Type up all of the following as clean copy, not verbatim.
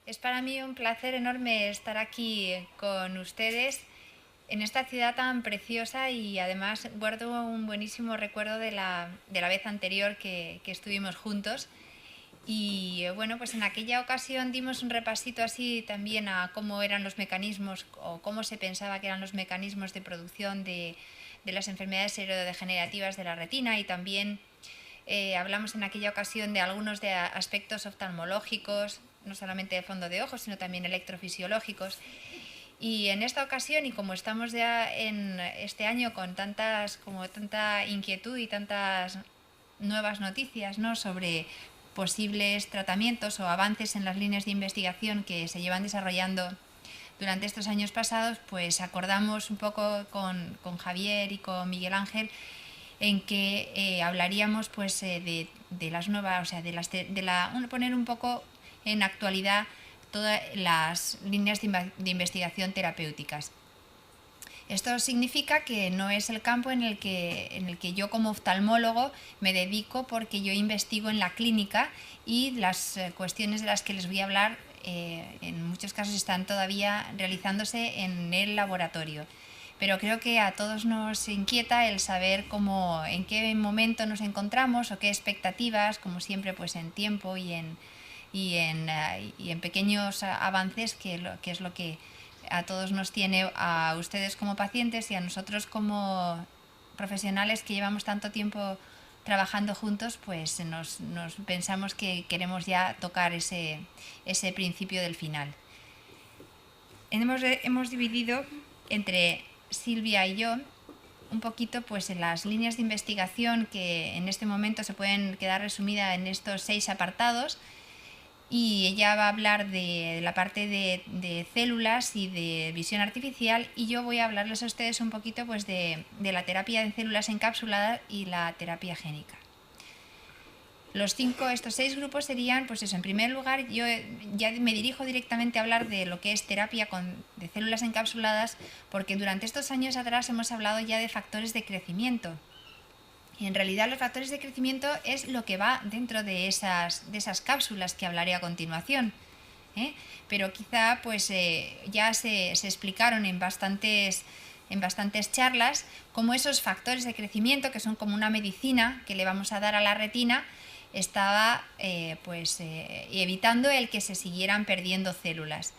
Es para mí un placer enorme estar aquí con ustedes en esta ciudad tan preciosa y además guardo un buenísimo recuerdo de la vez anterior que estuvimos juntos. Y bueno, pues en aquella ocasión dimos un repasito así también a cómo eran los mecanismos o cómo se pensaba que eran los mecanismos de producción de las enfermedades neurodegenerativas de la retina y también hablamos en aquella ocasión de algunos de aspectos oftalmológicos, no solamente de fondo de ojos, sino también electrofisiológicos. Y en esta ocasión, y como estamos ya en este año con tanta inquietud y tantas nuevas noticias, ¿no?, sobre posibles tratamientos o avances en las líneas de investigación que se llevan desarrollando durante estos años pasados, pues acordamos un poco con Javier y con Miguel Ángel en que hablaríamos pues de las nuevas, o sea, poner un poco en actualidad todas las líneas de investigación terapéuticas. Esto significa que no es el campo en el que yo como oftalmólogo me dedico, porque yo investigo en la clínica y las cuestiones de las que les voy a hablar en muchos casos están todavía realizándose en el laboratorio. Pero creo que a todos nos inquieta el saber en qué momento nos encontramos o qué expectativas, como siempre, pues en tiempo y en pequeños avances, que es lo que a todos nos tiene, a ustedes como pacientes y a nosotros como profesionales que llevamos tanto tiempo trabajando juntos, pues nos pensamos que queremos ya tocar ese principio del final. Hemos dividido entre Silvia y yo un poquito pues en las líneas de investigación que en este momento se pueden quedar resumidas en estos 6 apartados, y ella va a hablar de la parte de células y de visión artificial, y yo voy a hablarles a ustedes un poquito pues de la terapia de células encapsuladas y la terapia génica. Estos 6 grupos serían, pues eso, en primer lugar, yo ya me dirijo directamente a hablar de lo que es terapia de células encapsuladas, porque durante estos años atrás hemos hablado ya de factores de crecimiento. Y en realidad los factores de crecimiento es lo que va dentro de esas cápsulas que hablaré a continuación. Pero quizá pues ya se explicaron en bastantes charlas cómo esos factores de crecimiento, que son como una medicina que le vamos a dar a la retina, estaba evitando el que se siguieran perdiendo células.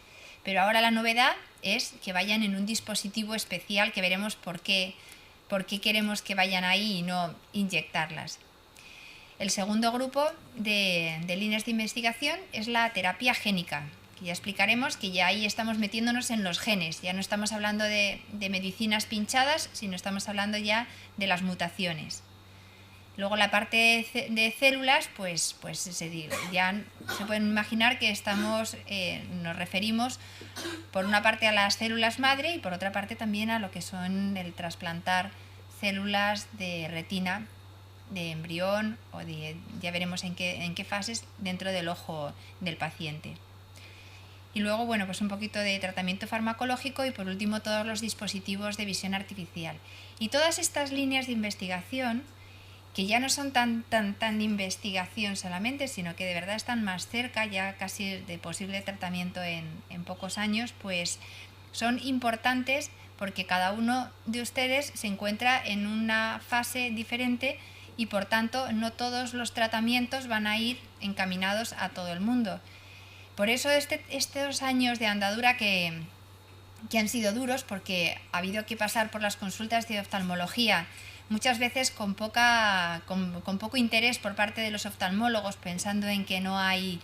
Pero ahora la novedad es que vayan en un dispositivo especial, que veremos por qué queremos que vayan ahí y no inyectarlas. El segundo grupo de líneas de investigación es la terapia génica, que ya explicaremos que ya ahí estamos metiéndonos en los genes, ya no estamos hablando de medicinas pinchadas, sino estamos hablando ya de las mutaciones. Luego la parte de células, pues ya se pueden imaginar que nos referimos por una parte a las células madre y por otra parte también a lo que son el trasplantar células de retina de embrión ya veremos en qué fases dentro del ojo del paciente. Y luego, bueno, pues un poquito de tratamiento farmacológico y por último todos los dispositivos de visión artificial. Y todas estas líneas de investigación, que ya no son tan de investigación solamente, sino que de verdad están más cerca ya casi de posible tratamiento en pocos años, pues son importantes porque cada uno de ustedes se encuentra en una fase diferente y por tanto no todos los tratamientos van a ir encaminados a todo el mundo. Por eso estos años de andadura que han sido duros, porque ha habido que pasar por las consultas de oftalmología muchas veces con poco interés por parte de los oftalmólogos, pensando en que no hay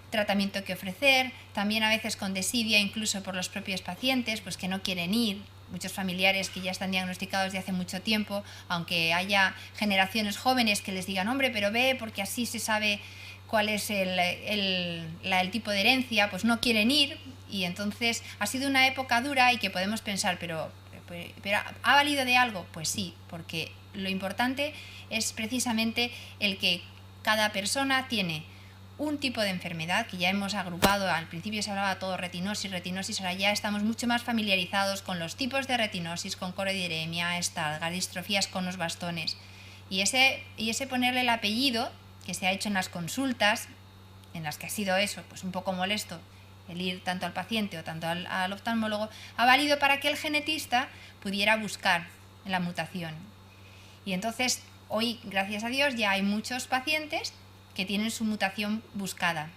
tratamiento que ofrecer, también a veces con desidia incluso por los propios pacientes, pues que no quieren ir, muchos familiares que ya están diagnosticados de hace mucho tiempo, aunque haya generaciones jóvenes que les digan, hombre, pero ve, porque así se sabe cuál es el tipo de herencia, pues no quieren ir, y entonces ha sido una época dura y que podemos pensar, pero ¿ha valido de algo? Pues sí, porque lo importante es precisamente el que cada persona tiene un tipo de enfermedad, que ya hemos agrupado, al principio se hablaba todo retinosis, ahora ya estamos mucho más familiarizados con los tipos de retinosis, con coroideremia, Stargardt, distrofías con los bastones, y ese ponerle el apellido que se ha hecho en las consultas, en las que ha sido eso, pues un poco molesto, el ir tanto al paciente o tanto al oftalmólogo, ha valido para que el genetista pudiera buscar la mutación. Y entonces, hoy, gracias a Dios, ya hay muchos pacientes que tienen su mutación buscada,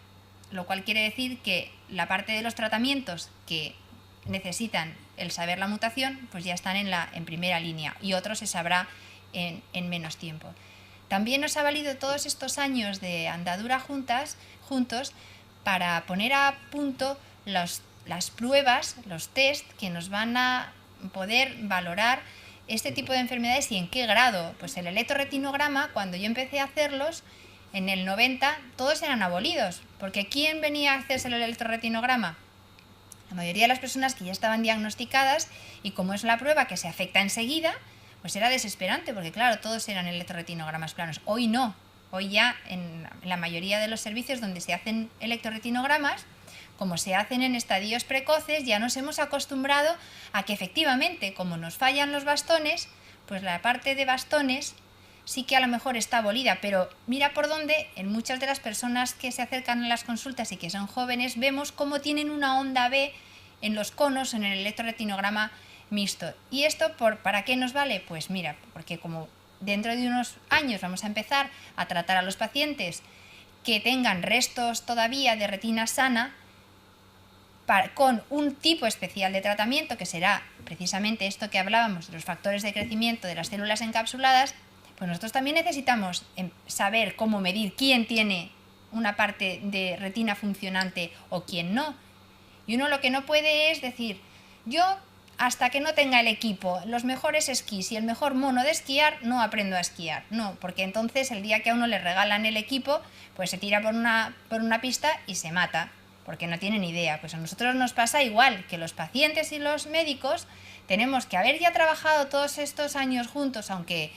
lo cual quiere decir que la parte de los tratamientos que necesitan el saber la mutación, pues ya están en primera línea, y otros se sabrá en menos tiempo. También nos ha valido todos estos años de andadura juntos para poner a punto las pruebas, los test que nos van a poder valorar este tipo de enfermedades y en qué grado. Pues el electroretinograma, cuando yo empecé a hacerlos, en el 90, todos eran abolidos, porque ¿quién venía a hacerse el electroretinograma? La mayoría de las personas que ya estaban diagnosticadas, y como es la prueba que se afecta enseguida, pues era desesperante, porque claro, todos eran electroretinogramas planos. Hoy no, hoy ya en la mayoría de los servicios donde se hacen electroretinogramas, como se hacen en estadios precoces, ya nos hemos acostumbrado a que efectivamente, como nos fallan los bastones, pues la parte de bastones sí que a lo mejor está abolida, pero mira por dónde en muchas de las personas que se acercan a las consultas y que son jóvenes vemos cómo tienen una onda B en los conos en el electroretinograma mixto. ¿Y esto para qué nos vale? Pues mira, porque como dentro de unos años vamos a empezar a tratar a los pacientes que tengan restos todavía de retina sana, con un tipo especial de tratamiento que será precisamente esto que hablábamos de los factores de crecimiento de las células encapsuladas, pues nosotros también necesitamos saber cómo medir quién tiene una parte de retina funcionante o quién no. Y uno lo que no puede es decir, yo hasta que no tenga el equipo, los mejores esquís y el mejor mono de esquiar, no aprendo a esquiar. No, porque entonces el día que a uno le regalan el equipo, pues se tira por una pista y se mata, porque no tiene ni idea. Pues a nosotros nos pasa igual, que los pacientes y los médicos tenemos que haber ya trabajado todos estos años juntos, aunque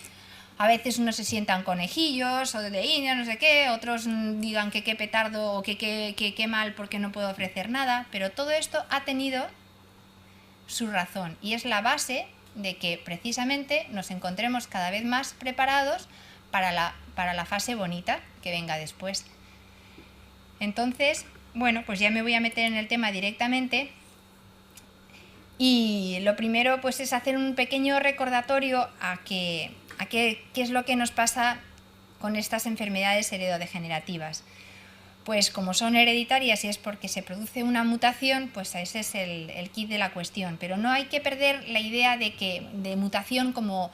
a veces unos se sientan conejillos o de India, no sé qué, otros digan que qué petardo o que qué mal porque no puedo ofrecer nada, pero todo esto ha tenido su razón y es la base de que precisamente nos encontremos cada vez más preparados para la fase bonita que venga después. Entonces, bueno, pues ya me voy a meter en el tema directamente. Y lo primero pues es hacer un pequeño recordatorio a qué es lo que nos pasa con estas enfermedades heredodegenerativas. Pues como son hereditarias y es porque se produce una mutación, pues ese es el kit de la cuestión. Pero no hay que perder la idea de mutación como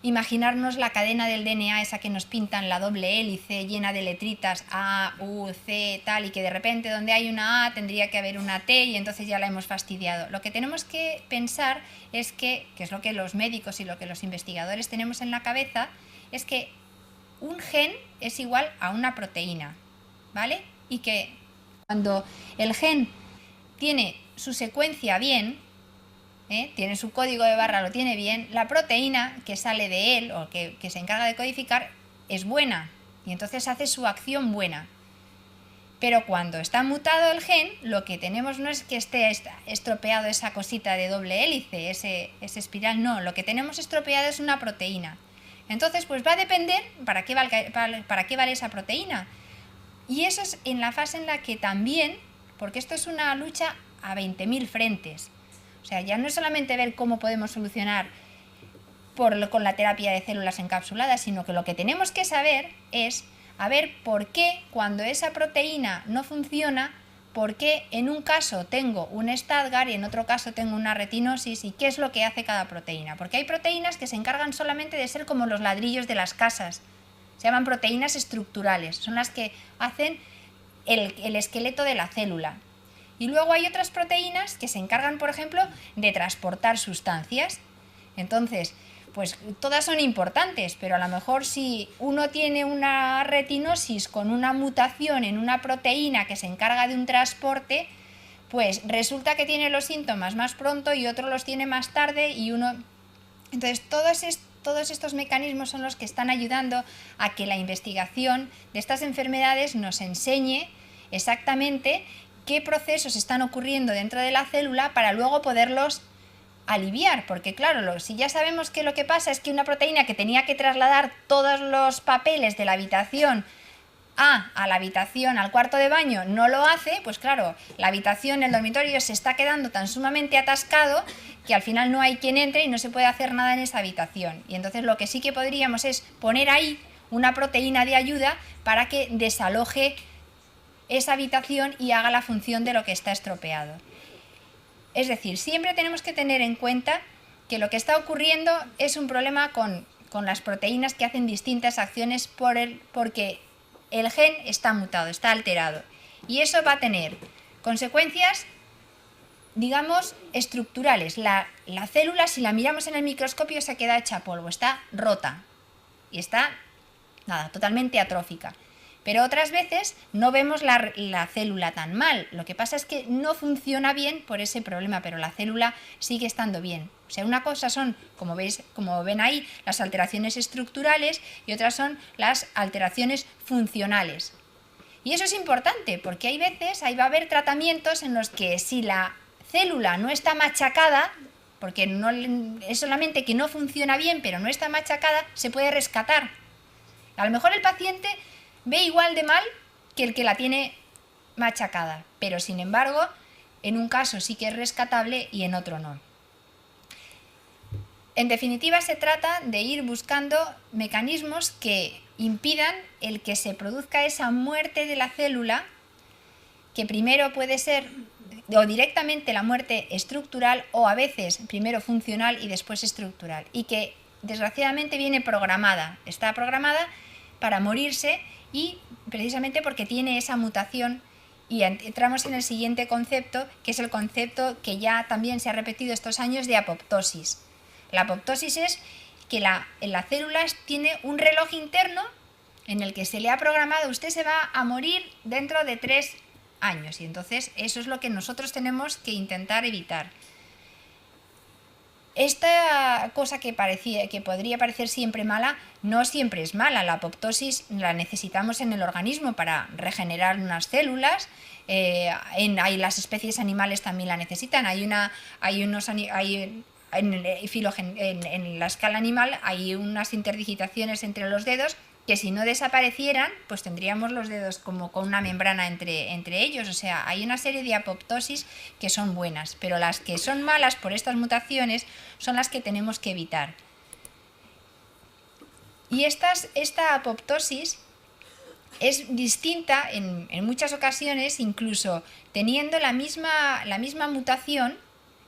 imaginarnos la cadena del DNA, esa que nos pintan, la doble hélice llena de letritas A, U, C, tal, y que de repente donde hay una A tendría que haber una T y entonces ya la hemos fastidiado. Lo que tenemos que pensar es que es lo que los médicos y lo que los investigadores tenemos en la cabeza, es que un gen es igual a una proteína, ¿vale? Y que cuando el gen tiene su secuencia bien, tiene su código de barra, lo tiene bien, la proteína que sale de él o que se encarga de codificar es buena y entonces hace su acción buena. Pero cuando está mutado el gen, lo que tenemos no es que esté estropeado esa cosita de doble hélice, ese espiral, no, lo que tenemos estropeado es una proteína. Entonces, pues va a depender para qué vale esa proteína. Y eso es en la fase en la que también, porque esto es una lucha a 20.000 frentes. O sea, ya no es solamente ver cómo podemos solucionar con la terapia de células encapsuladas, sino que lo que tenemos que saber es a ver por qué cuando esa proteína no funciona, por qué en un caso tengo un Stargardt y en otro caso tengo una retinosis y qué es lo que hace cada proteína. Porque hay proteínas que se encargan solamente de ser como los ladrillos de las casas. Se llaman proteínas estructurales, son las que hacen el esqueleto de la célula. Y luego hay otras proteínas que se encargan, por ejemplo, de transportar sustancias. Entonces, pues todas son importantes, pero a lo mejor si uno tiene una retinosis con una mutación en una proteína que se encarga de un transporte, pues resulta que tiene los síntomas más pronto y otro los tiene más tarde y uno... Entonces, todos estos mecanismos son los que están ayudando a que la investigación de estas enfermedades nos enseñe exactamente qué procesos están ocurriendo dentro de la célula para luego poderlos aliviar, porque claro, si ya sabemos que lo que pasa es que una proteína que tenía que trasladar todos los papeles de la habitación a la habitación, al cuarto de baño, no lo hace, pues claro, la habitación, el dormitorio se está quedando tan sumamente atascado que al final no hay quien entre y no se puede hacer nada en esa habitación. Y entonces lo que sí que podríamos es poner ahí una proteína de ayuda para que desaloje esa habitación y haga la función de lo que está estropeado. Es decir, siempre tenemos que tener en cuenta que lo que está ocurriendo es un problema con las proteínas que hacen distintas acciones porque el gen está mutado, está alterado. Y eso va a tener consecuencias, digamos, estructurales. La célula, si la miramos en el microscopio, se queda hecha polvo, está rota y está, nada, totalmente atrófica. Pero otras veces no vemos la célula tan mal. Lo que pasa es que no funciona bien por ese problema, pero la célula sigue estando bien. O sea, una cosa son, como ven ahí, las alteraciones estructurales y otras son las alteraciones funcionales. Y eso es importante porque hay veces, ahí va a haber tratamientos en los que si la célula no está machacada, porque no, es solamente que no funciona bien, pero no está machacada, se puede rescatar. A lo mejor el paciente ve igual de mal que el que la tiene machacada, pero sin embargo, en un caso sí que es rescatable y en otro no. En definitiva, se trata de ir buscando mecanismos que impidan el que se produzca esa muerte de la célula, que primero puede ser o directamente la muerte estructural o a veces primero funcional y después estructural, y que desgraciadamente viene programada, está programada para morirse y precisamente porque tiene esa mutación. Y entramos en el siguiente concepto, que es el concepto que ya también se ha repetido estos años de apoptosis. La apoptosis es que la célula tiene un reloj interno en el que se le ha programado, usted se va a morir dentro de 3 años, y entonces eso es lo que nosotros tenemos que intentar evitar. Esta cosa que podría parecer siempre mala, no siempre es mala. La apoptosis la necesitamos en el organismo para regenerar unas células. En las especies animales también la necesitan. En la escala animal hay unas interdigitaciones entre los dedos que si no desaparecieran, pues tendríamos los dedos como con una membrana entre ellos. O sea, hay una serie de apoptosis que son buenas, pero las que son malas por estas mutaciones son las que tenemos que evitar. Y esta apoptosis es distinta en muchas ocasiones, incluso teniendo la misma mutación,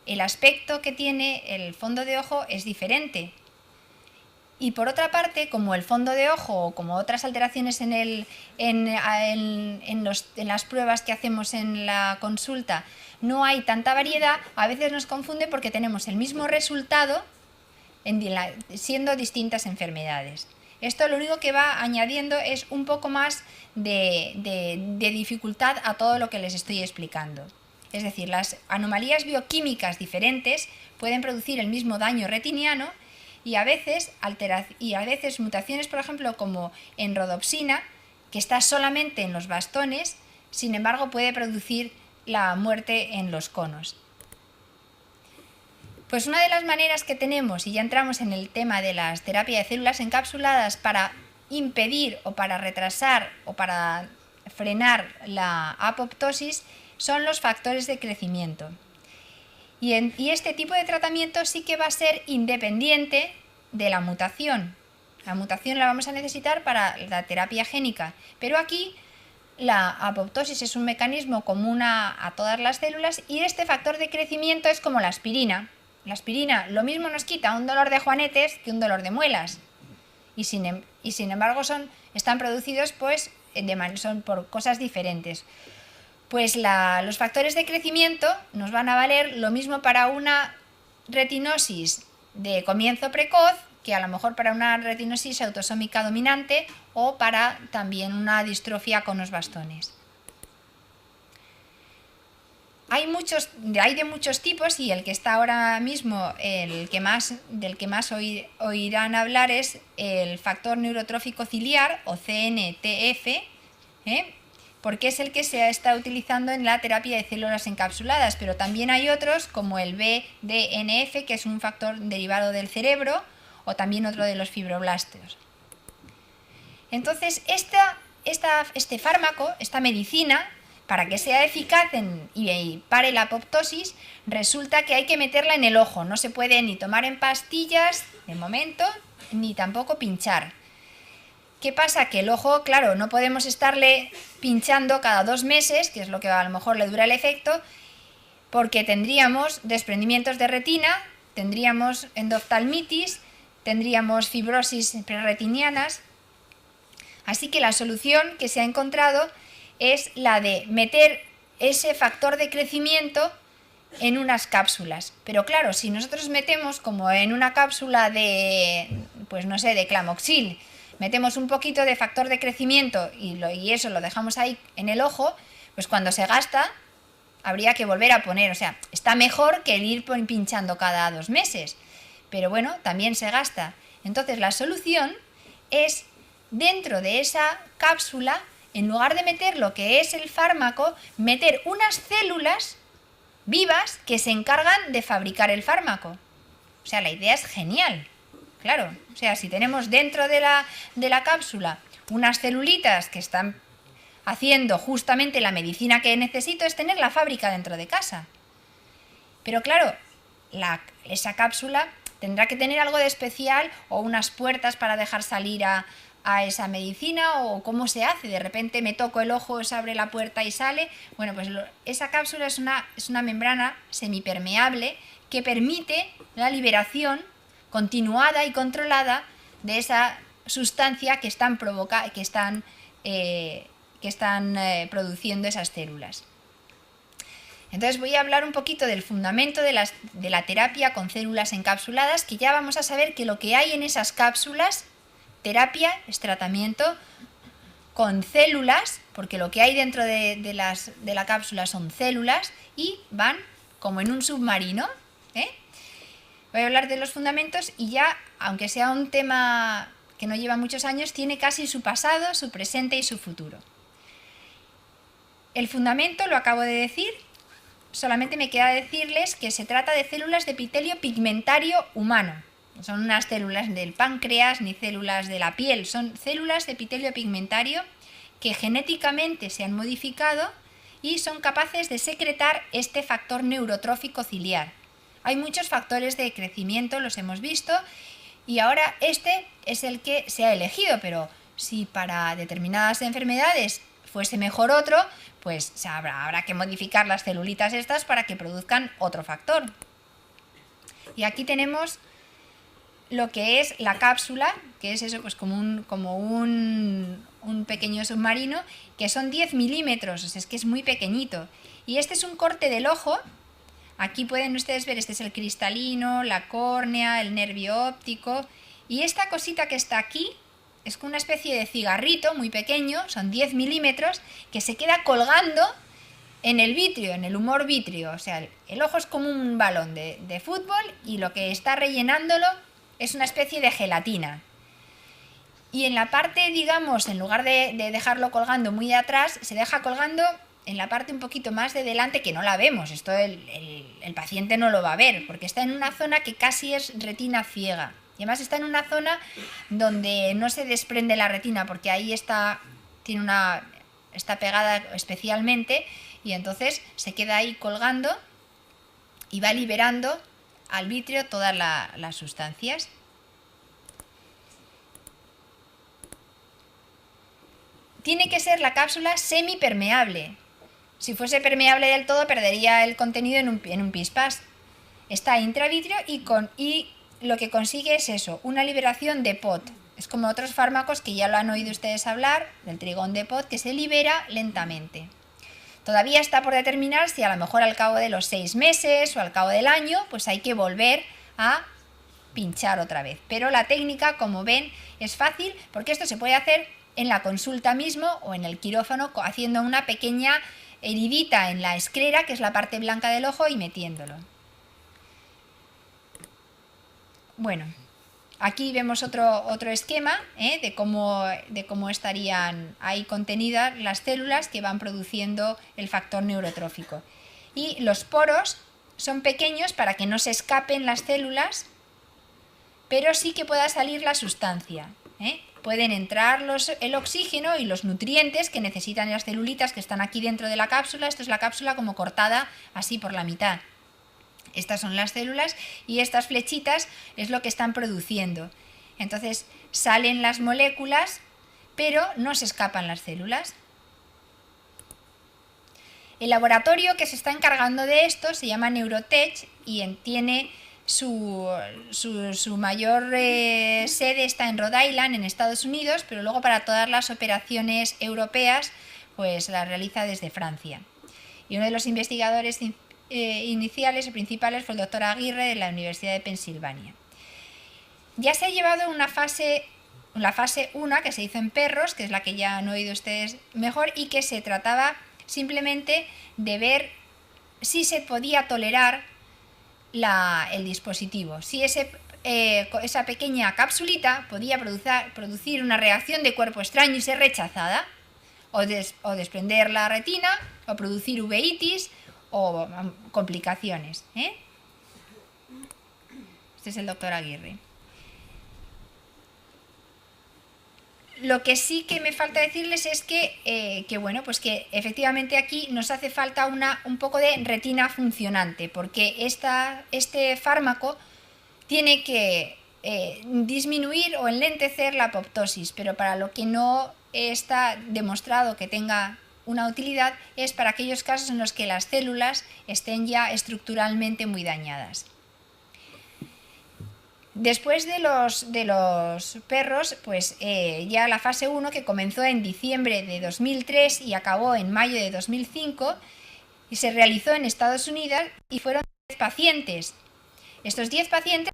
el aspecto que tiene el fondo de ojo es diferente. Y por otra parte, como el fondo de ojo o como otras alteraciones en las pruebas que hacemos en la consulta no hay tanta variedad, a veces nos confunde porque tenemos el mismo resultado siendo distintas enfermedades. Esto lo único que va añadiendo es un poco más de dificultad a todo lo que les estoy explicando. Es decir, las anomalías bioquímicas diferentes pueden producir el mismo daño retiniano y a veces mutaciones, por ejemplo, como en rodopsina, que está solamente en los bastones, sin embargo puede producir la muerte en los conos. Pues una de las maneras que tenemos, y ya entramos en el tema de las terapias de células encapsuladas, para impedir o para retrasar o para frenar la apoptosis, son los factores de crecimiento. Y este tipo de tratamiento sí que va a ser independiente de la mutación. La mutación la vamos a necesitar para la terapia génica, pero aquí la apoptosis es un mecanismo común a todas las células y este factor de crecimiento es como la aspirina. La aspirina lo mismo nos quita un dolor de juanetes que un dolor de muelas y sin embargo están producidos son por cosas diferentes. Pues los factores de crecimiento nos van a valer lo mismo para una retinosis de comienzo precoz que a lo mejor para una retinosis autosómica dominante o para también una distrofia con los bastones. Hay de muchos tipos y el que está ahora mismo, del que más oirán hablar es el factor neurotrófico ciliar o CNTF, porque es el que se está utilizando en la terapia de células encapsuladas, pero también hay otros como el BDNF, que es un factor derivado del cerebro, o también otro de los fibroblastos. Entonces, este fármaco, esta medicina, para que sea eficaz y pare la apoptosis, resulta que hay que meterla en el ojo. No se puede ni tomar en pastillas, de momento, ni tampoco pinchar. ¿Qué pasa? Que el ojo, claro, no podemos estarle pinchando cada 2 meses, que es lo que a lo mejor le dura el efecto, porque tendríamos desprendimientos de retina, tendríamos endoftalmitis, tendríamos fibrosis preretinianas. Así que la solución que se ha encontrado es la de meter ese factor de crecimiento en unas cápsulas. Pero claro, si nosotros metemos como en una cápsula de, pues no sé, de Clamoxil, metemos un poquito de factor de crecimiento y eso lo dejamos ahí en el ojo, pues cuando se gasta habría que volver a poner. O sea, está mejor que el ir pinchando cada 2 meses, pero bueno, también se gasta. Entonces la solución es, dentro de esa cápsula, en lugar de meter lo que es el fármaco, meter unas células vivas que se encargan de fabricar el fármaco. O sea, la idea es genial. Claro, o sea, si tenemos dentro de la cápsula unas celulitas que están haciendo justamente la medicina que necesito, es tener la fábrica dentro de casa. Pero claro, esa cápsula tendrá que tener algo de especial, o unas puertas para dejar salir a esa medicina, o cómo se hace. De repente me toco el ojo, se abre la puerta y sale. Bueno, pues esa cápsula es una membrana semipermeable que permite la liberación continuada y controlada de esa sustancia que están produciendo esas células. Entonces voy a hablar un poquito del fundamento de la terapia con células encapsuladas, que ya vamos a saber que lo que hay en esas cápsulas, terapia es tratamiento con células, porque lo que hay dentro de la cápsula son células y van como en un submarino. Voy a hablar de los fundamentos y ya, aunque sea un tema que no lleva muchos años, tiene casi su pasado, su presente y su futuro. El fundamento lo acabo de decir, solamente me queda decirles que se trata de células de epitelio pigmentario humano. No son unas células del páncreas ni células de la piel, son células de epitelio pigmentario que genéticamente se han modificado y son capaces de secretar este factor neurotrófico ciliar. Hay muchos factores de crecimiento, los hemos visto, y ahora este es el que se ha elegido, pero si para determinadas enfermedades fuese mejor otro, pues habrá que modificar las celulitas estas para que produzcan otro factor. Y aquí tenemos lo que es la cápsula, que es eso, pues como un pequeño submarino, que son 10 milímetros, o sea, es que es muy pequeñito. Y este es un corte del ojo. Aquí pueden ustedes ver, este es el cristalino, la córnea, el nervio óptico, y esta cosita que está aquí es como una especie de cigarrito muy pequeño, son 10 milímetros, que se queda colgando en el vitrio, en el humor vitrio. O sea, el ojo es como un balón de fútbol y lo que está rellenándolo es una especie de gelatina. Y en la parte, digamos, en lugar de dejarlo colgando muy de atrás, se deja colgando en la parte un poquito más de delante, que no la vemos. Esto el paciente no lo va a ver, porque está en una zona que casi es retina ciega. Y además está en una zona donde no se desprende la retina, porque ahí está pegada especialmente, y entonces se queda ahí colgando y va liberando al vitrio todas las sustancias. Tiene que ser la cápsula semipermeable. Si fuese permeable del todo, perdería el contenido en un pispás. Está intravitrio y lo que consigue es eso, una liberación de POT. Es como otros fármacos que ya lo han oído ustedes hablar, del trigón de POT, que se libera lentamente. Todavía está por determinar si a lo mejor al cabo de los 6 meses o al cabo del año, pues hay que volver a pinchar otra vez. Pero la técnica, como ven, es fácil, porque esto se puede hacer en la consulta mismo o en el quirófano, haciendo una pequeña heridita en la esclera, que es la parte blanca del ojo, y metiéndolo. Bueno, aquí vemos otro esquema de cómo estarían ahí contenidas las células que van produciendo el factor neurotrófico. Y los poros son pequeños para que no se escapen las células, pero sí que pueda salir la sustancia. pueden entrar el oxígeno y los nutrientes que necesitan las celulitas que están aquí dentro de la cápsula. Esto es la cápsula como cortada así por la mitad. Estas son las células y estas flechitas es lo que están produciendo. Entonces salen las moléculas, pero no se escapan las células. El laboratorio que se está encargando de esto se llama Neurotech y tiene su mayor sede está en Rhode Island, en Estados Unidos, pero luego para todas las operaciones europeas pues las realiza desde Francia. Y uno de los investigadores iniciales y principales fue el doctor Aguirre de la Universidad de Pensilvania. Ya se ha llevado la fase 1 que se hizo en perros, que es la que ya han oído ustedes mejor, y que se trataba simplemente de ver si se podía tolerar el dispositivo, si esa pequeña capsulita podía producir una reacción de cuerpo extraño y ser rechazada, o desprender la retina, o producir uveitis, o complicaciones. Este es el doctor Aguirre. Lo que sí que me falta decirles es que efectivamente aquí nos hace falta un poco de retina funcionante, porque este fármaco tiene que disminuir o enlentecer la apoptosis, pero para lo que no está demostrado que tenga una utilidad es para aquellos casos en los que las células estén ya estructuralmente muy dañadas. Después de los perros, pues ya la fase 1, que comenzó en diciembre de 2003 y acabó en mayo de 2005, y se realizó en Estados Unidos y fueron 10 pacientes. Estos 10 pacientes...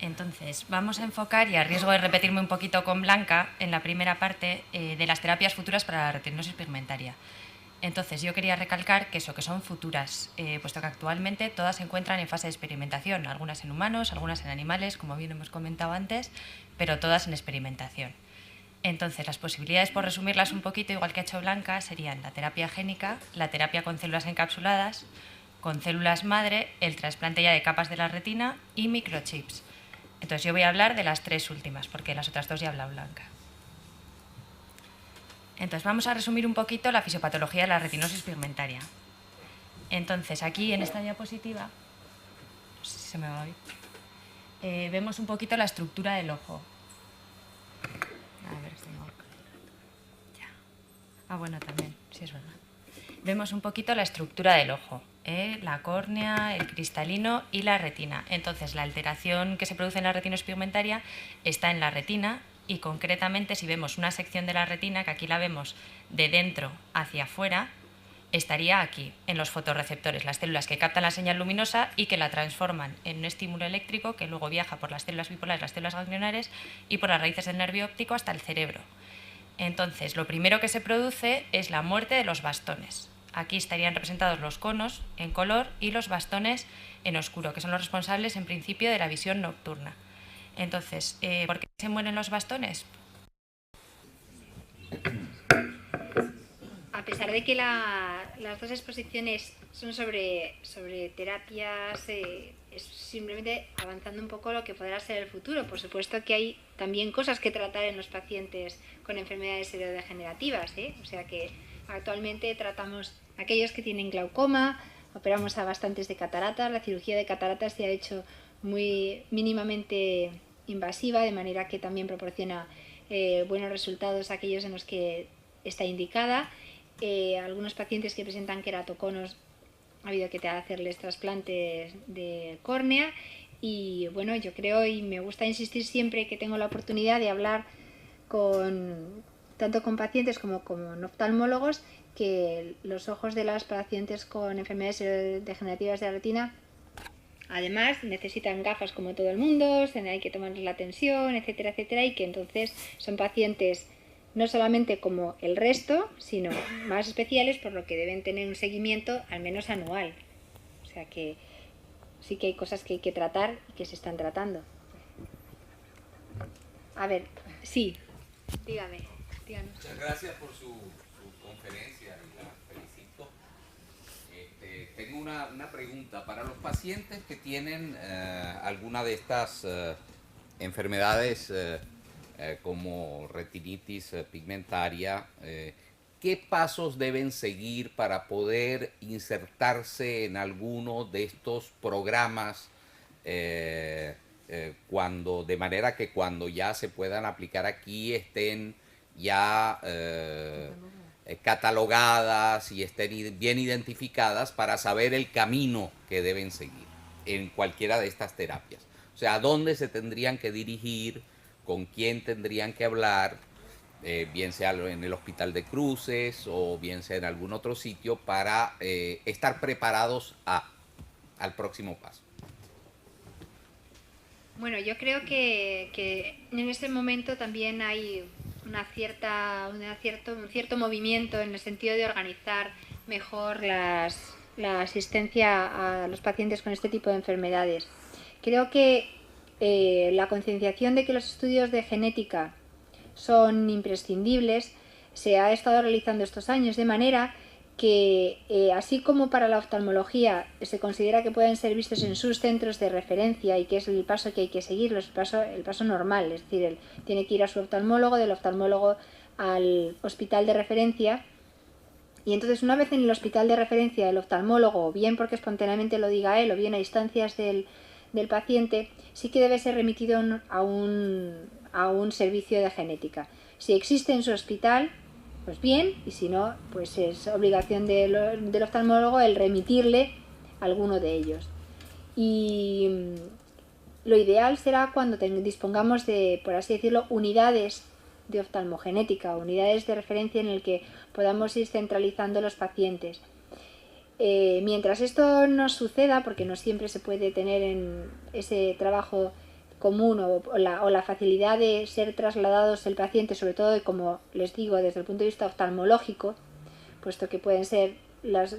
Entonces, vamos a enfocar, y a riesgo de repetirme un poquito con Blanca, en la primera parte de las terapias futuras para la retinosis pigmentaria. Entonces, yo quería recalcar que son futuras, puesto que actualmente todas se encuentran en fase de experimentación, algunas en humanos, algunas en animales, como bien hemos comentado antes, pero todas en experimentación. Entonces, las posibilidades, por resumirlas un poquito, igual que ha hecho Blanca, serían la terapia génica, la terapia con células encapsuladas, con células madre, el trasplante ya de capas de la retina y microchips. Entonces, yo voy a hablar de las 3 últimas, porque las otras 2 ya ha hablado Blanca. Entonces, vamos a resumir un poquito la fisiopatología de la retinosis pigmentaria. Entonces, aquí en esta diapositiva, no sé si se me va a oír, vemos un poquito la estructura del ojo. A ver, bueno, también, sí es verdad. Vemos un poquito la estructura del ojo, la córnea, el cristalino y la retina. Entonces, la alteración que se produce en la retinosis pigmentaria está en la retina, y concretamente si vemos una sección de la retina, que aquí la vemos de dentro hacia afuera, estaría aquí, en los fotorreceptores, las células que captan la señal luminosa y que la transforman en un estímulo eléctrico que luego viaja por las células bipolares, las células ganglionares y por las raíces del nervio óptico hasta el cerebro. Entonces, lo primero que se produce es la muerte de los bastones. Aquí estarían representados los conos en color y los bastones en oscuro, que son los responsables en principio de la visión nocturna. Entonces, ¿por qué se mueren los bastones? A pesar de que las 2 exposiciones son sobre terapias, es simplemente avanzando un poco lo que podrá ser el futuro. Por supuesto que hay también cosas que tratar en los pacientes con enfermedades neurodegenerativas, O sea que actualmente tratamos a aquellos que tienen glaucoma, operamos a bastantes de cataratas. La cirugía de cataratas se ha hecho muy mínimamente invasiva, de manera que también proporciona buenos resultados a aquellos en los que está indicada. Algunos pacientes que presentan queratoconos ha habido que hacerles trasplantes de córnea, y bueno, yo creo, y me gusta insistir siempre que tengo la oportunidad de hablar tanto con pacientes como con oftalmólogos, que los ojos de las pacientes con enfermedades degenerativas de la retina además necesitan gafas como todo el mundo, hay que tomarles la tensión, etcétera, etcétera, y que entonces son pacientes no solamente como el resto, sino más especiales, por lo que deben tener un seguimiento al menos anual. O sea que sí que hay cosas que hay que tratar y que se están tratando. A ver, sí, dígame. Díganos. Muchas gracias por su conferencia y la felicito. Tengo una pregunta. Para los pacientes que tienen alguna de estas enfermedades como retinitis pigmentaria, ¿qué pasos deben seguir para poder insertarse en alguno de estos programas de manera que cuando ya se puedan aplicar aquí estén ya catalogadas y estén bien identificadas para saber el camino que deben seguir en cualquiera de estas terapias? O sea, ¿a dónde se tendrían que dirigir? ¿Con quién tendrían que hablar? Bien sea en el Hospital de Cruces o bien sea en algún otro sitio para estar preparados al próximo paso. Bueno, yo creo que en este momento también hay un cierto movimiento en el sentido de organizar mejor la asistencia a los pacientes con este tipo de enfermedades. Creo que la concienciación de que los estudios de genética son imprescindibles se ha estado realizando estos años, de manera que así como para la oftalmología se considera que pueden ser vistos en sus centros de referencia y que es el paso que hay que seguir, el paso normal, es decir, él tiene que ir a su oftalmólogo, del oftalmólogo al hospital de referencia, y entonces una vez en el hospital de referencia el oftalmólogo, bien porque espontáneamente lo diga él o bien a instancias del paciente, sí que debe ser remitido a un servicio de genética. Si existe en su hospital, pues bien, y si no, pues es obligación del oftalmólogo el remitirle a alguno de ellos. Y lo ideal será cuando dispongamos de, por así decirlo, unidades de oftalmogenética, unidades de referencia en el que podamos ir centralizando los pacientes. Mientras esto no suceda, porque no siempre se puede tener en ese trabajo común o la facilidad de ser trasladados el paciente, sobre todo, como les digo, desde el punto de vista oftalmológico, puesto que pueden ser las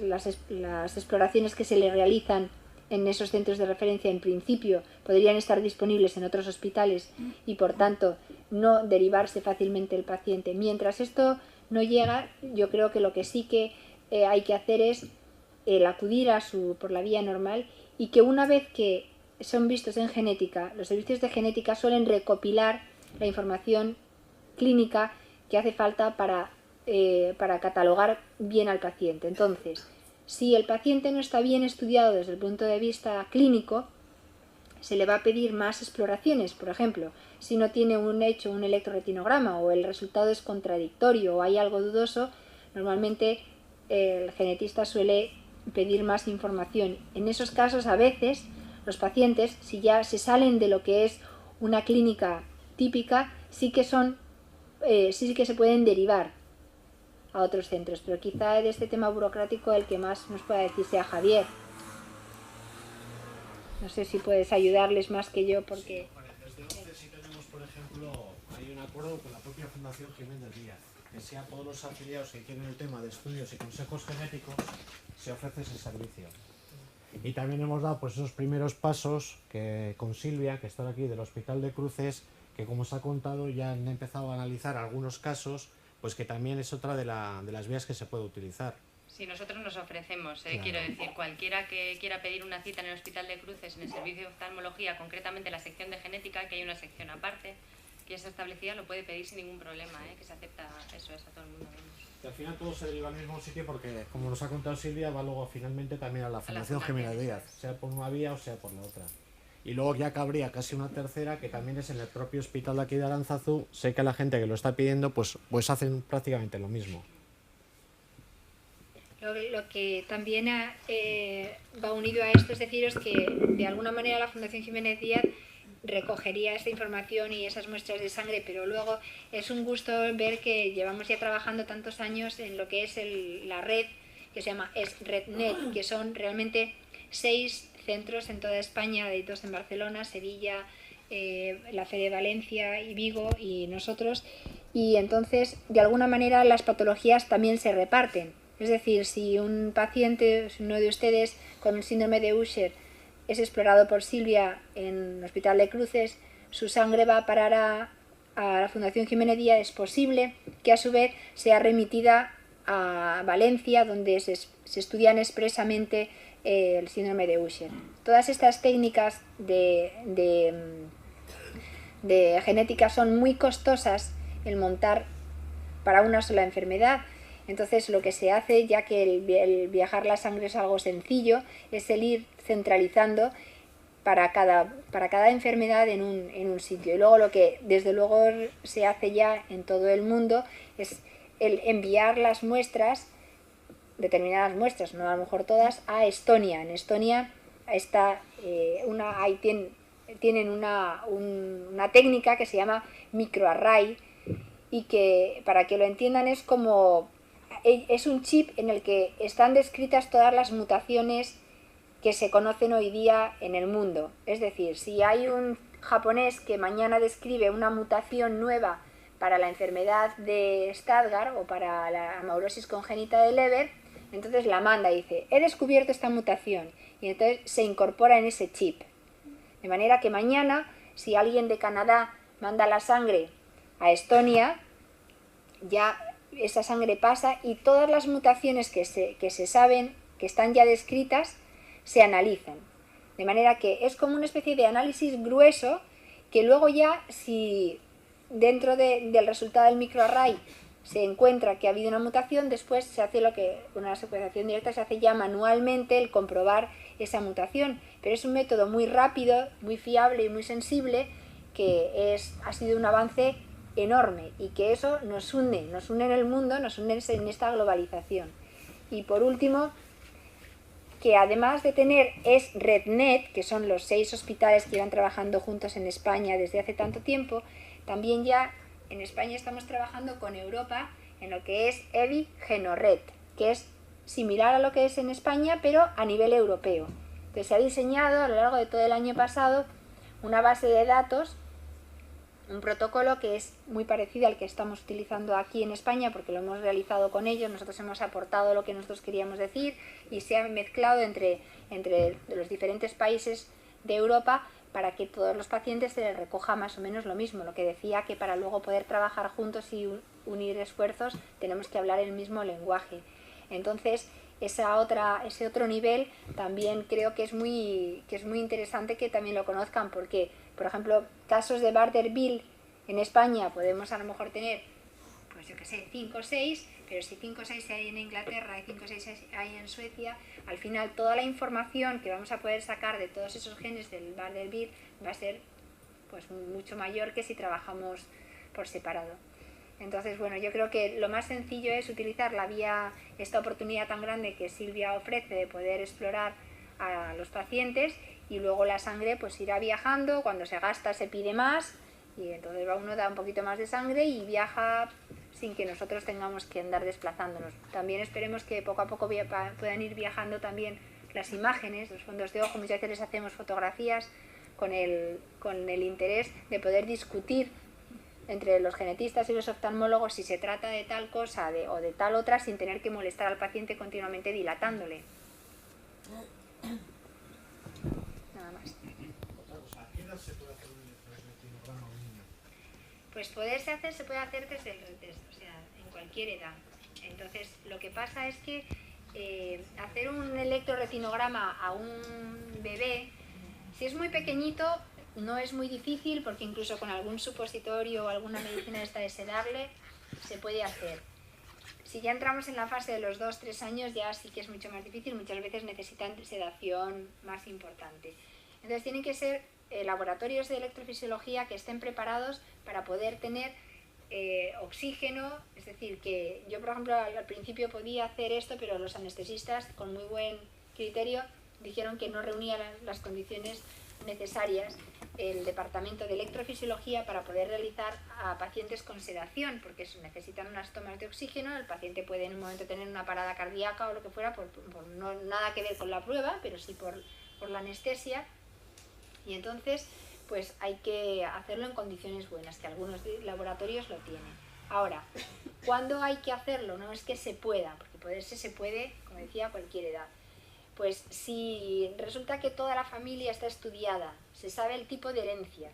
exploraciones que se le realizan en esos centros de referencia, en principio podrían estar disponibles en otros hospitales y por tanto no derivarse fácilmente el paciente. Mientras esto no llega, yo creo que lo que sí que hay que hacer es el acudir por la vía normal, y que una vez que son vistos en genética, los servicios de genética suelen recopilar la información clínica que hace falta para catalogar bien al paciente. Entonces, si el paciente no está bien estudiado desde el punto de vista clínico, se le va a pedir más exploraciones. Por ejemplo, si no tiene un electroretinograma o el resultado es contradictorio o hay algo dudoso, normalmente el genetista suele pedir más información. En esos casos, a veces, los pacientes, si ya se salen de lo que es una clínica típica, sí que se pueden derivar a otros centros, pero quizá de este tema burocrático el que más nos pueda decir sea Javier. No sé si puedes ayudarles más que yo, porque... Sí, bueno, desde OCE sí tenemos, por ejemplo, hay un acuerdo con la propia Fundación Jiménez Díaz, que sea a todos los afiliados que quieren el tema de estudios y consejos genéticos, se ofrece ese servicio. Y también hemos dado pues esos primeros pasos que con Silvia, que está aquí del Hospital de Cruces, que como os ha contado ya han empezado a analizar algunos casos, pues que también es otra de las vías que se puede utilizar. Sí, nosotros nos ofrecemos, Claro. Quiero decir, cualquiera que quiera pedir una cita en el Hospital de Cruces, en el servicio de oftalmología, concretamente la sección de genética, que hay una sección aparte, que ya está establecida, lo puede pedir sin ningún problema, que se acepta, eso es a todo el mundo. Y al final todo se deriva al mismo sitio porque, como nos ha contado Silvia, va luego finalmente también a la Fundación Jiménez Díaz, sea por una vía o sea por la otra. Y luego ya cabría casi una tercera, que también es en el propio hospital de aquí de Aránzazu. Sé que la gente que lo está pidiendo pues hacen prácticamente lo mismo. Lo que también va unido a esto es deciros que de alguna manera la Fundación Jiménez Díaz recogería esta información y esas muestras de sangre, pero luego es un gusto ver que llevamos ya trabajando tantos años en lo que es la red que se llama RedNet, que son realmente 6 centros en toda España, hay 2 en Barcelona, Sevilla, la FEDE Valencia y Vigo y nosotros, y entonces de alguna manera las patologías también se reparten. Es decir, si un paciente, uno de ustedes con el síndrome de Usher es explorado por Silvia en el Hospital de Cruces, su sangre va a parar a la Fundación Jiménez Díaz. Es posible que a su vez sea remitida a Valencia, donde se estudian expresamente el síndrome de Usher. Todas estas técnicas de de genética son muy costosas el montar para una sola enfermedad. Entonces lo que se hace, ya que el viajar la sangre es algo sencillo, es el ir centralizando para cada enfermedad en un sitio. Y luego lo que desde luego se hace ya en todo el mundo es el enviar las muestras, determinadas muestras, no a lo mejor todas, a Estonia. En Estonia está tienen una técnica que se llama microarray, y que, para que lo entiendan, es un chip en el que están descritas todas las mutaciones que se conocen hoy día en el mundo. Es decir, si hay un japonés que mañana describe una mutación nueva para la enfermedad de Stargardt o para la amaurosis congénita de Leber, entonces la manda y dice, he descubierto esta mutación, y entonces se incorpora en ese chip. De manera que mañana, si alguien de Canadá manda la sangre a Estonia, ya esa sangre pasa y todas las mutaciones que se saben, que están ya descritas, se analizan. De manera que es como una especie de análisis grueso que luego ya, si dentro del resultado del microarray se encuentra que ha habido una mutación, después se hace una secuenciación directa, se hace ya manualmente el comprobar esa mutación. Pero es un método muy rápido, muy fiable y muy sensible, que ha sido un avance enorme, y que eso nos une en el mundo, nos une en esta globalización. Y por último, que además de tener RedNet, que son los 6 hospitales que iban trabajando juntos en España desde hace tanto tiempo, también ya en España estamos trabajando con Europa en lo que es EVI GenoRed, que es similar a lo que es en España, pero a nivel europeo. Entonces se ha diseñado a lo largo de todo el año pasado una base de datos, un protocolo que es muy parecido al que estamos utilizando aquí en España, porque lo hemos realizado con ellos. Nosotros hemos aportado lo que nosotros queríamos decir y se ha mezclado entre los diferentes países de Europa para que todos los pacientes se les recoja más o menos lo mismo. Lo que decía, que para luego poder trabajar juntos y unir esfuerzos tenemos que hablar el mismo lenguaje. Entonces ese otro nivel también creo que es muy interesante que también lo conozcan, porque, por ejemplo, casos de Bardet-Biedl en España podemos a lo mejor tener, pues yo que sé, 5 o 6, pero si 5 o 6 hay en Inglaterra y 5 o 6 hay en Suecia, al final toda la información que vamos a poder sacar de todos esos genes del Bardet-Biedl va a ser pues mucho mayor que si trabajamos por separado. Entonces, bueno, yo creo que lo más sencillo es utilizar esta oportunidad tan grande que Silvia ofrece de poder explorar a los pacientes, y luego la sangre pues irá viajando, cuando se gasta se pide más, y entonces uno da un poquito más de sangre y viaja sin que nosotros tengamos que andar desplazándonos. También esperemos que poco a poco puedan ir viajando también las imágenes, los fondos de ojo. Muchas veces les hacemos fotografías con el interés de poder discutir entre los genetistas y los oftalmólogos si se trata de tal cosa o de tal otra, sin tener que molestar al paciente continuamente dilatándole. Nada más. Otra cosa, ¿a qué edad se puede hacer un electroretinograma a un niño? Pues se puede hacer desde en cualquier edad. Entonces, lo que pasa es que hacer un electroretinograma a un bebé, si es muy pequeñito, no es muy difícil, porque incluso con algún supositorio o alguna medicina esta de sedarle se puede hacer. Si ya entramos en la fase de los 2-3 años, ya sí que es mucho más difícil, muchas veces necesitan sedación más importante. Entonces tienen que ser laboratorios de electrofisiología que estén preparados para poder tener oxígeno. Es decir, que yo, por ejemplo, al principio podía hacer esto, pero los anestesistas, con muy buen criterio, dijeron que no reunía las condiciones necesarias el departamento de electrofisiología para poder realizar a pacientes con sedación, porque necesitan unas tomas de oxígeno. El paciente puede en un momento tener una parada cardíaca o lo que fuera, por no nada que ver con la prueba, pero sí por la anestesia, y entonces pues hay que hacerlo en condiciones buenas, que algunos laboratorios lo tienen. Ahora, ¿cuándo hay que hacerlo? No es que se pueda, porque poderse se puede, como decía, a cualquier edad. Pues si resulta que toda la familia está estudiada, se sabe el tipo de herencia,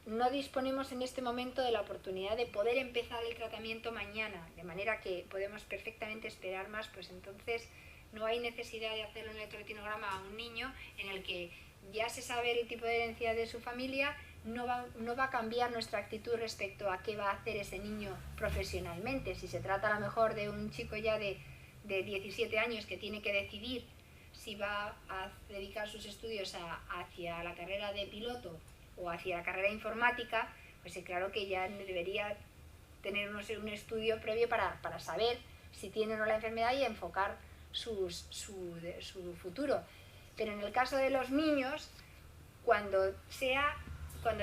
no disponemos en este momento de la oportunidad de poder empezar el tratamiento mañana, de manera que podemos perfectamente esperar más, pues entonces no hay necesidad de hacer un electroretinograma a un niño en el que ya se sabe el tipo de herencia de su familia, no va a cambiar nuestra actitud respecto a qué va a hacer ese niño profesionalmente. Si se trata a lo mejor de un chico ya de 17 años que tiene que decidir si va a dedicar sus estudios hacia la carrera de piloto o hacia la carrera informática, pues claro que ya debería tener un estudio previo para saber si tiene o no la enfermedad y enfocar su futuro. Pero en el caso de los niños, cuando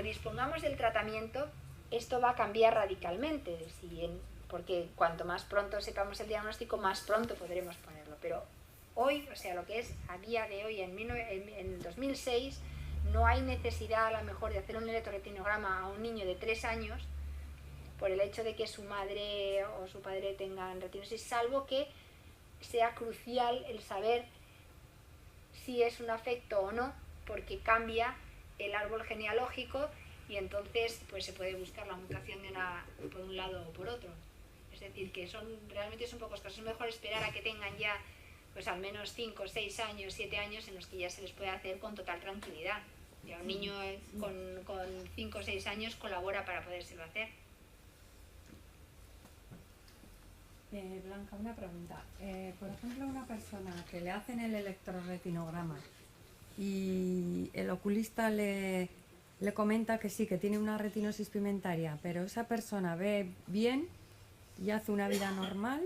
dispongamos del tratamiento, esto va a cambiar radicalmente, porque cuanto más pronto sepamos el diagnóstico, más pronto podremos ponerlo. Pero hoy, o sea, lo que es a día de hoy, en 2006, no hay necesidad a lo mejor de hacer un electroretinograma a un niño de 3 años por el hecho de que su madre o su padre tengan retinosis, salvo que sea crucial el saber si es un afecto o no, porque cambia el árbol genealógico y entonces pues se puede buscar la mutación por un lado o por otro. Es decir, que realmente son pocos casos. Es mejor esperar a que tengan ya pues al menos 5, 6 años, 7 años en los que ya se les puede hacer con total tranquilidad. Ya un niño con 5 o 6 años colabora para podérselo hacer. Blanca, una pregunta. Por ejemplo, una persona que le hacen el electroretinograma y el oculista le comenta que sí, que tiene una retinosis pigmentaria, pero esa persona ve bien y hace una vida normal,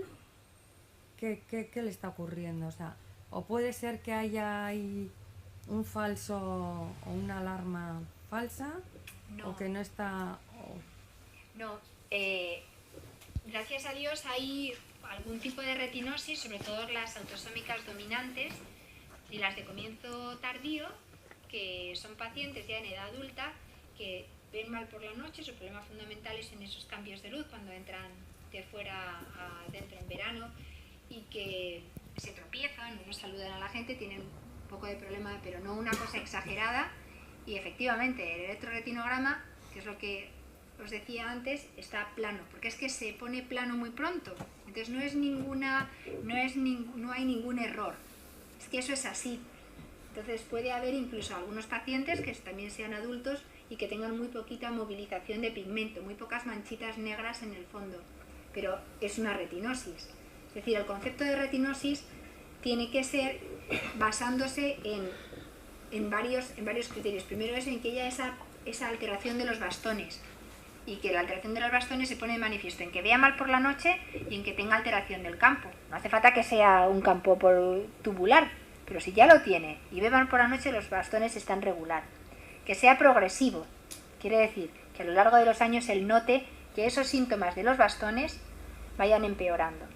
¿qué le está ocurriendo? O sea, o puede ser que haya ahí un falso o una alarma falsa, No. o que no está... No, gracias a Dios hay algún tipo de retinosis, sobre todo las autosómicas dominantes y las de comienzo tardío, que son pacientes ya en edad adulta que ven mal por la noche. Su problema fundamental es en esos cambios de luz cuando entran de fuera a dentro en verano y que se tropiezan, no saludan a la gente, tienen un poco de problema, pero no una cosa exagerada. Y efectivamente el electroretinograma, que es lo que os decía antes, está plano, porque es que se pone plano muy pronto, entonces no hay ningún error, es que eso es así. Entonces puede haber incluso algunos pacientes que también sean adultos y que tengan muy poquita movilización de pigmento, muy pocas manchitas negras en el fondo, pero es una retinosis. Es decir, el concepto de retinosis tiene que ser basándose en varios criterios. Primero es en que haya esa alteración de los bastones, y que la alteración de los bastones se pone de manifiesto en que vea mal por la noche y en que tenga alteración del campo. No hace falta que sea un campo tubular, pero si ya lo tiene y ve mal por la noche, los bastones están regular. Que sea progresivo, quiere decir que a lo largo de los años él note que esos síntomas de los bastones vayan empeorando.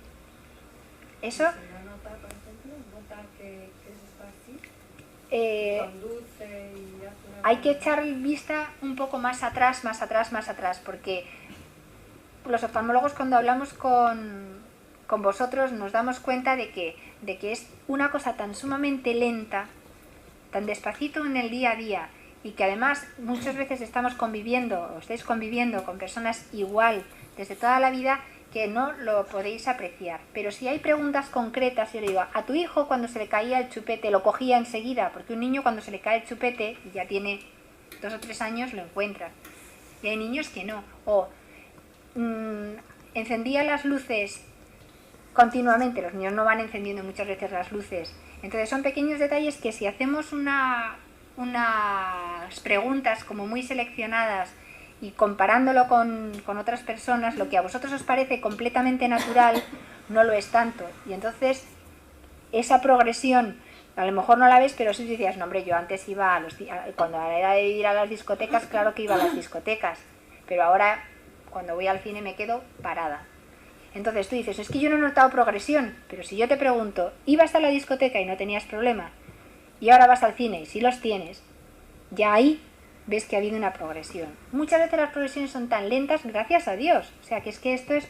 Eso... ¿Se nota, por ejemplo? ¿Nota que eso está así? Conduce y hace una... Hay que echar vista un poco más atrás, porque los oftalmólogos cuando hablamos con vosotros nos damos cuenta de que es una cosa tan sumamente lenta, tan despacito en el día a día, y que además muchas veces estáis conviviendo con personas igual desde toda la vida, que no lo podéis apreciar. Pero si hay preguntas concretas, yo le digo, a tu hijo cuando se le caía el chupete lo cogía enseguida, porque un niño cuando se le cae el chupete y ya tiene 2 o 3 años lo encuentra, y hay niños que no. O encendía las luces continuamente, los niños no van encendiendo muchas veces las luces. Entonces son pequeños detalles que si hacemos unas preguntas como muy seleccionadas y comparándolo con otras personas, lo que a vosotros os parece completamente natural no lo es tanto. Y entonces esa progresión a lo mejor no la ves, pero sí decías, no hombre, yo antes iba cuando era de ir a las discotecas, claro que iba a las discotecas, pero ahora cuando voy al cine me quedo parada. Entonces tú dices, es que yo no he notado progresión, pero si yo te pregunto, ¿ibas a la discoteca y no tenías problema? Y ahora vas al cine y sí los tienes, ya ahí ves que ha habido una progresión. Muchas veces las progresiones son tan lentas, gracias a Dios. O sea, que esto es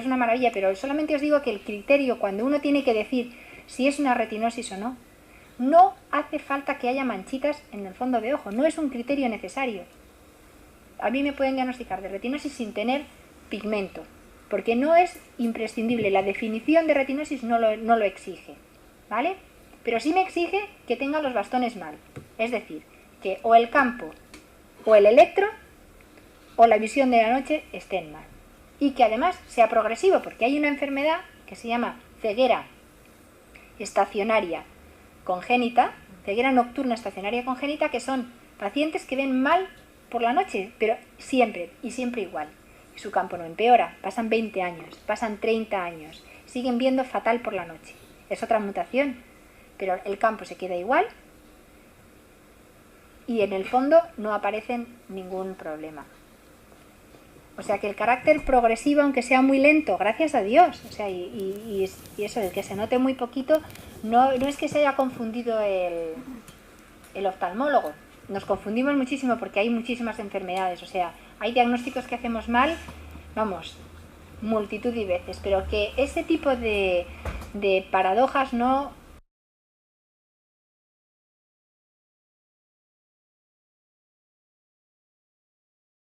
una maravilla, pero solamente os digo que el criterio, cuando uno tiene que decir si es una retinosis o no, no hace falta que haya manchitas en el fondo de ojo, no es un criterio necesario. A mí me pueden diagnosticar de retinosis sin tener pigmento, porque no es imprescindible, la definición de retinosis no lo exige, ¿vale? Pero sí me exige que tenga los bastones mal, es decir, que o el campo o el electro o la visión de la noche estén mal. Y que además sea progresivo, porque hay una enfermedad que se llama ceguera estacionaria congénita, ceguera nocturna estacionaria congénita, que son pacientes que ven mal por la noche, pero siempre, y siempre igual. Y su campo no empeora, pasan 20 años, pasan 30 años, siguen viendo fatal por la noche. Es otra mutación, pero el campo se queda igual y en el fondo no aparece ningún problema. O sea que el carácter progresivo, aunque sea muy lento, gracias a Dios, o sea, y eso, el que se note muy poquito, no es que se haya confundido el oftalmólogo. Nos confundimos muchísimo porque hay muchísimas enfermedades, o sea, hay diagnósticos que hacemos mal, vamos, multitud de veces, pero que ese tipo de paradojas no